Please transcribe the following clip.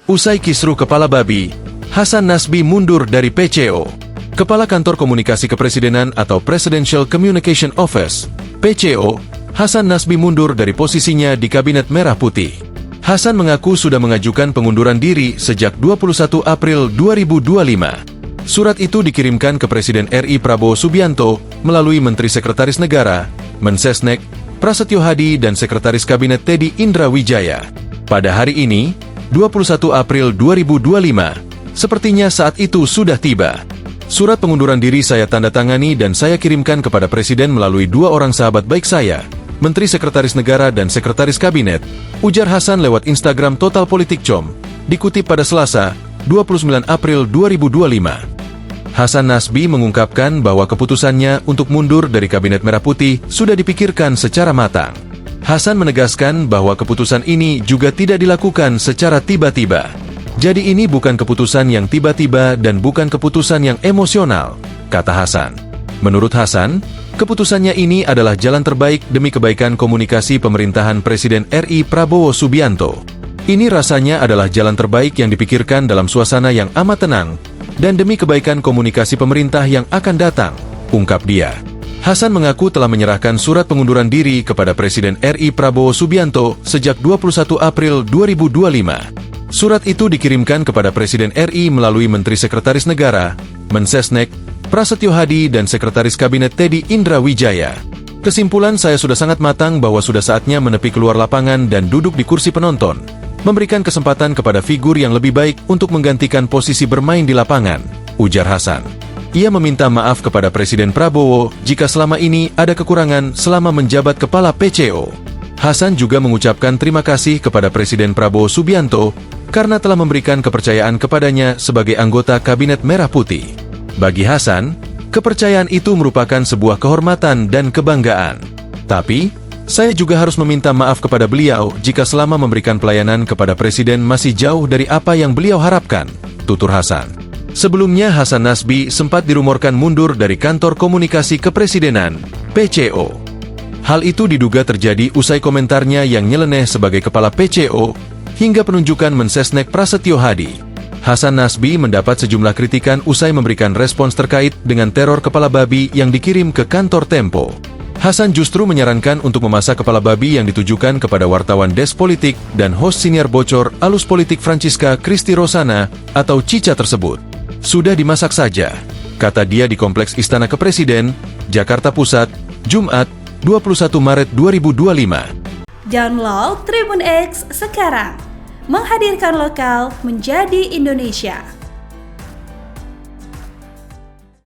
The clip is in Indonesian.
Usai kisruh kepala babi, Hasan Nasbi mundur dari PCO. Kepala Kantor Komunikasi Kepresidenan atau Presidential Communication Office, PCO, Hasan Nasbi mundur dari posisinya di Kabinet Merah Putih. Hasan mengaku sudah mengajukan pengunduran diri sejak 21 April 2025. Surat itu dikirimkan ke Presiden RI Prabowo Subianto melalui Menteri Sekretaris Negara, Mensesnek, Prasetyo Hadi dan Sekretaris Kabinet Teddy Indra Wijaya. Pada hari ini, 21 April 2025, sepertinya saat itu sudah tiba. Surat pengunduran diri saya tanda tangani dan saya kirimkan kepada Presiden melalui dua orang sahabat baik saya, Menteri Sekretaris Negara dan Sekretaris Kabinet, ujar Hasan lewat Instagram Total Politik Com, dikutip pada Selasa, 29 April 2025. Hasan Nasbi mengungkapkan bahwa keputusannya untuk mundur dari Kabinet Merah Putih sudah dipikirkan secara matang. Hasan menegaskan bahwa keputusan ini juga tidak dilakukan secara tiba-tiba. Jadi ini bukan keputusan yang tiba-tiba dan bukan keputusan yang emosional, kata Hasan. Menurut Hasan, keputusannya ini adalah jalan terbaik demi kebaikan komunikasi pemerintahan Presiden RI Prabowo Subianto. Ini rasanya adalah jalan terbaik yang dipikirkan dalam suasana yang amat tenang, dan demi kebaikan komunikasi pemerintah yang akan datang, ungkap dia. Hasan mengaku telah menyerahkan surat pengunduran diri kepada Presiden RI Prabowo Subianto sejak 21 April 2025. Surat itu dikirimkan kepada Presiden RI melalui Menteri Sekretaris Negara, Mensesnek, Prasetyo Hadi dan Sekretaris Kabinet Teddy Indra Wijaya. Kesimpulan saya sudah sangat matang bahwa sudah saatnya menepi keluar lapangan dan duduk di kursi penonton, memberikan kesempatan kepada figur yang lebih baik untuk menggantikan posisi bermain di lapangan, ujar Hasan. Ia meminta maaf kepada Presiden Prabowo jika selama ini ada kekurangan selama menjabat kepala PCO. Hasan juga mengucapkan terima kasih kepada Presiden Prabowo Subianto karena telah memberikan kepercayaan kepadanya sebagai anggota Kabinet Merah Putih. Bagi Hasan, kepercayaan itu merupakan sebuah kehormatan dan kebanggaan. Tapi, saya juga harus meminta maaf kepada beliau jika selama memberikan pelayanan kepada Presiden masih jauh dari apa yang beliau harapkan, tutur Hasan. Sebelumnya Hasan Nasbi sempat dirumorkan mundur dari Kantor Komunikasi Kepresidenan, PCO. Hal itu diduga terjadi usai komentarnya yang nyeleneh sebagai kepala PCO hingga penunjukan Mensesnek Prasetyo Hadi. Hasan Nasbi mendapat sejumlah kritikan usai memberikan respons terkait dengan teror kepala babi yang dikirim ke kantor Tempo. Hasan justru menyarankan untuk memasak kepala babi yang ditujukan kepada wartawan Des Politik dan host siniar bocor Alus Politik Francisca Christy Rosana atau Cica tersebut. Sudah dimasak saja, kata dia di Kompleks Istana Kepresiden, Jakarta Pusat, Jumat, 21 Maret 2025. Download Tribun X sekarang, menghadirkan lokal menjadi Indonesia.